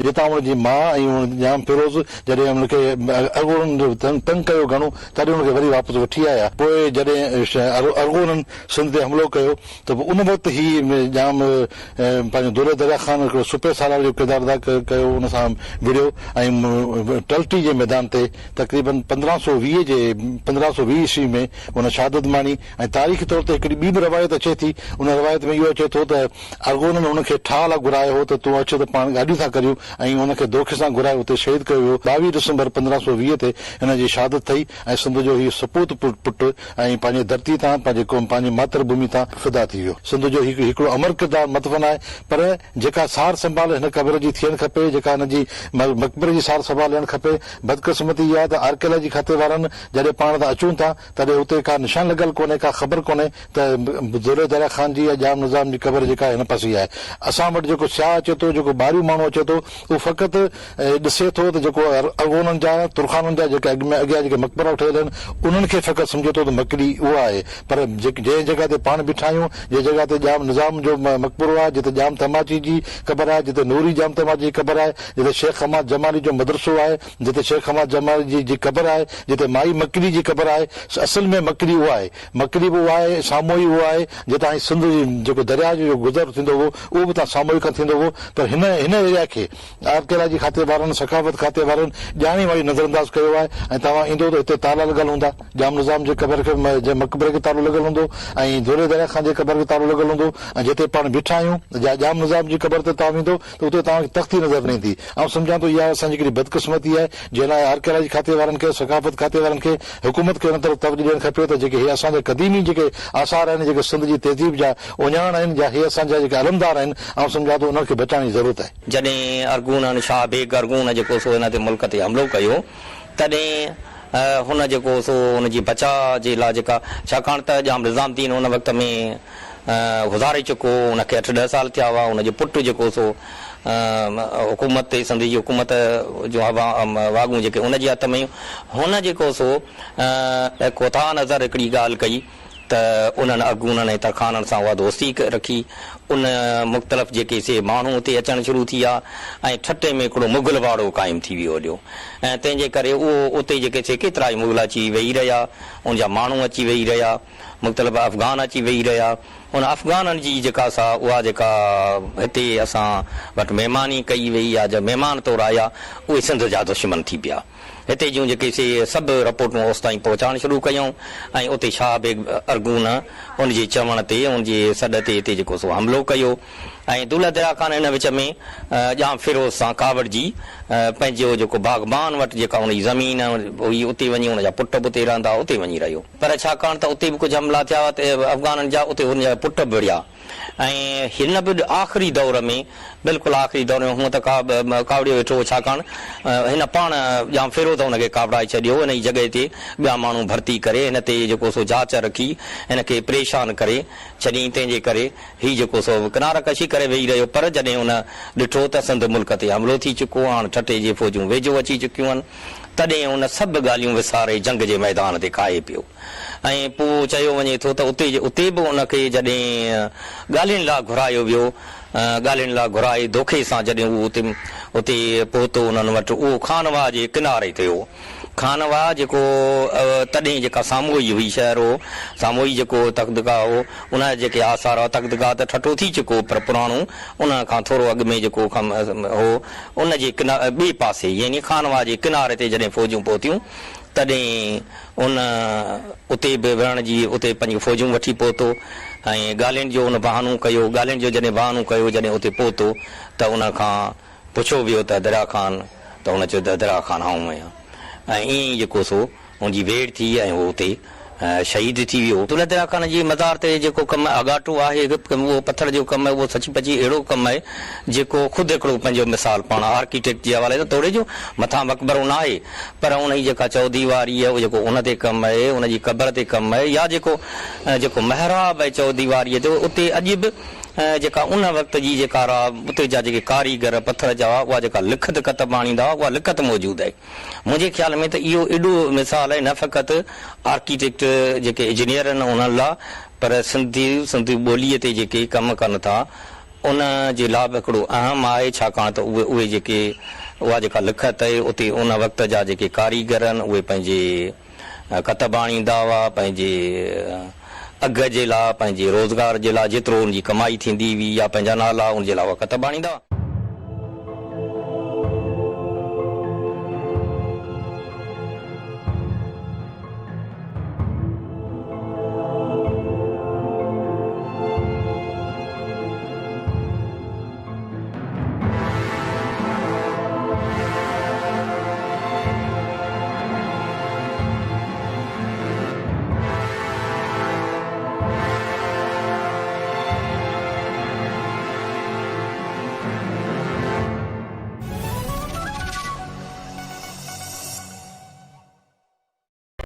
जितां हुनजी माउ ऐं जाम फिरोज़ जॾहिं हुनखे अरगोननि तंग कयो घणो तॾहिं हुनखे वरी वापसि वठी आया पोइ जॾहिं अरगोननि सिंध ते हमिलो कयो त उन वक़्तु ही जाम पंहिंजो दुर दरिया ख़ान हिकिड़ो सुपे सालार जो किरदारु अदा कयो हुन सां विड़ियो ऐं टल्टी जे मैदान ते तक़रीबन 1520 ईस्वी में हुन शहादत माणी ऐं तारीख़ी तौर ते हिकिड़ी ॿी बि रवायत अचे थी उन रवायत में इहो अचे थो त अरगोननि हुनखे ठाह लाइ घुरायो हो त तूं अचु त पाण गाॾियूं था करियूं ऐं हुनखे दोखे सां घुराए उते शहीद कयो वियो 22 दिसंबर 1520 ते हिन जी शहादत थई ऐं सिंध जो हीउ सपूत पुटु ऐं पंहिंजे धरती तां पंहिंजे मातृभूमि तां फिदा थी वियो सिंध जो हिकिड़ो अमर किरदारु मतवन आहे पर जेका सार संभाल हिन क़बर जी थियणु खपे जेका हिन जी मक़बरे जी सार संभाल ॾियणु खपे बदकिस्मती इहा आहे त आर्कियोलॉजी खाते वारनि जॾहिं पाण था अचूं था तॾहिं हुते का निशान लॻल कोन्हे का ख़बर कोन्हे त दुर दरिया ख़ान जी या जाम निज़ाम जी क़बर जेका हिन पासे आहे असां वटि जेको सियाह अचे थो जेको ॿाहिरियों माण्हू अचे थो उहो फ़क़ति ॾिसे थो त जेको अरगोननि जा तुरखाननि जा जेके अॻियां जेके मक़बरा ठहियल आहिनि उन्हनि खे फ़क़ति सम्झे थो त मकड़ी उहा आहे पर जंहिं जॻह ते पाण बीठा आहियूं जंहिं जॻह ते जाम निज़ाम जो मक़बरो आहे जिते जाम तमाची जी क़बर आहे जिते नूरी जाम तमाची जी क़बर आहे जिते शेख हमाद जमाली जो मदरसो आहे जिते शेख हमाद जमाली जी क़बर आहे जिते माई मकड़ी जी क़बर आहे असल में मकड़ी उहा आहे मकड़ी बि उहा आहे साम्हूं ई उहा आहे जितां सिंध जेको दरिया जो गुज़र थींदो हो उहो बि तव्हां सामूहिक थींदो हो पर हिन एरिया खे आर्कियोलॉजी खाते वारनि सकाफ़त खाते वारनि ॼाणी वरी नज़रअंदाज़ कयो आहे ऐं तव्हां ईंदो त हिते ताला लॻल हूंदा जाम निज़ाम जे क़बर खे मक़बरे खे तालो लॻल हूंदो ऐं दुर दरिया ख़ान जे क़बर खे तालो लॻल हूंदो ऐं जिते पाण बीठा आहियूं जाम निज़ाम जी क़बर ते तव्हां वेंदो त उते तव्हांखे तख़्ती नज़र न ईंदी ऐं सम्झां थो इहा असांजी हिकिड़ी बदकिस्मती आहे जंहिं लाइ आर्कियोलॉजी खाते वारनि खे सकाफ़त खाते वारनि खे हुकूमत खे हिन तरफ़ तवजो ॾियणु खपे त जेके हे असांजा क़दीमी जेके आसार आहिनि जेके सिंध जी तहज़ीब जा उञाण आहिनि या हे असांजा जेके अलमदार आहिनि ऐं सम्झां थो उन्हनि खे बचाइण जी ज़रूरत आहे जॾहिं अरगून शाह बेग अरगून जेको सो हिन ते मुल्क ते हमिलो कयो तॾहिं हुन जेको सो हुनजी बचाव जे लाइ जेका छाकाणि त जाम निज़ामदीन हुन वक़्त में गुज़ारे चुको हुनखे 8-10 साल थिया हुआ हुनजो पुटु जेको सो हुकूमत ते सिंध जी हुकूमत जो वागूं जेके हुनजे हथ में हुन जेको सो कोता नज़र हिकिड़ी ॻाल्हि कई त उन्हनि अरगूननि ऐं तरखाननि सां उहा दोस्ती रखी उन मुख़्तलिफ़ जेके से माण्हू उते अचणु शुरू थी विया ऐं ठटे में हिकिड़ो मुग़ल वाड़ो क़ाइमु थी वियो हुयो ऐं तंहिंजे करे उहो उते जेके से केतिरा ई मुग़ल अची वेही रहिया उनजा माण्हू अची वेही रहिया मुख़्तलिफ़ अफ़गान अची वेही रहिया उन अफ़गाननि जी जेका सा उहा जेका हिते असां वटि महिमानी कई वई या जो महिमान तौरु आया उहे सिंध जा दुश्मन थी पिया हिते जूं जेके से सभु रिपोर्टूं ओसि ताईं पहुचाइणु शुरू कयूं ऐं उते शाह बेग अरगून उनजे चवण ते उनजे सॾ ते हिते जेको सो हमिलो कयो ऐं दुल दरिया ख़ान हिन विच में जाम फिरोज़ सां कावड़ जी पंहिंजो जेको बाग़बान वटि जेका हुनजी ज़मीन हुई उते वञी हुनजा पुट बि उते रहंदा उते वञी रहियो पर छाकाणि त उते बि कुझु हमला थिया त अफ़गाननि जा उते हुनजा पुट बि विढ़िया ऐं हिन बि आख़िरी दौर में बिल्कुलु आख़िरी दौर में हूअं त कावड़ियो वेठो छाकाणि हिन पाण जाम फिरोज़ हुनखे कावड़ाए छॾियो हिन जी जॻह ते ॿिया माण्हू भर्ती करे हिन ते जेको सो जांच रखी हिन खे परेशान करे छॾी तंहिंजे करे हीउ जेको सो किनारा कशी करे वेही रहियो पर जॾहिं हुन ॾिठो त सिंध मुल्क ते हमिलो थी चुको हाणे ठटे जी फ़ौजूं वेझो अची चुकियूं आहिनि तॾहिं हुन सभु ॻाल्हियूं विसारे जंग जे मैदान ते खाए पियो ऐं पोइ चयो वञे थो त उते बि उनखे जॾहिं ॻाल्हियुनि लाइ घुरायो वियो ॻाल्हियुनि लाइ घुराए दोखे सां जॾहिं उहो उते पहुतो उन्हनि वटि उहो खानवा जे किनारे ते हो खानवा जेको तॾहिं जेका साम्हूं हुई शहर हो साम्हूं जेको तख़्तगाह हो उन जेके आसार हुआ तख़्तगाह त ठठो थी चुको पर पुराणो उन खां थोरो अॻु में जेको हो उन जे ॿिए पासे यानी खानवा जे किनारे ते जॾहिं फ़ौजूं पहुतियूं तॾहिं उन उते बि विहण जी उते पंहिंजूं फ़ौजूं वठी पहुतो ऐं ॻाल्हियुनि जो उन बहानो कयो ॻाल्हियुनि जो जॾहिं बहानो कयो जॾहिं उते पहुतो त उन खां पुछियो वियो त दरिया ख़ान त हुन चयो त दरिया ख़ान आऊं आहियां ऐं ईअं ई जेको सो हुनजी वेड़ थी ऐं उहो उते शहीद थी वियो दुल दरिया ख़ान जी मज़ार ते जेको कमु अगाटो आहे उहो पथर जो कमु आहे उहो सची पची अहिड़ो कमु आहे जेको ख़ुदि हिकिड़ो पंहिंजो मिसाल पाण आर्किटेक्ट जे हवाले सां थोरे जो मथां मक़बरो न आहे पर उन जी जेका चौदीवारी आहे उहो जेको उन ते कमु आहे उनजी क़बर ते कमु आहे या जेको महराब आहे चौदीवारीअ ते उते अॼु बि जेका उन वक़्त जी जेका उते जा जेके कारीगर पथर जा हुआ उहा जेका लिखत कतब आणींदा हुआ उहा लिखत मौजूदु आहे मुंहिंजे ख़्याल में त इहो एॾो मिसाल आहे न फ़क़ति आर्किटेक्ट जेके इंजीनियर आहिनि उन्हनि लाइ पर सिंधी ॿोलीअ ते जेके कमु कनि था उन जे लाइ हिकिड़ो अहम आहे छाकाणि त उहे जेके उहा जेका लिखत आहे उते उन वक़्त जा जेके कारीगर आहिनि उहे पंहिंजे कतब आणींदा हुआ पंहिंजे अघ जे लाइ पंहिंजे रोज़गार जे लाइ जेतिरो उनजी कमाई थींदी हुई या पंहिंजा नाला उनजे लाइ उहा कतब आणींदा हुआ।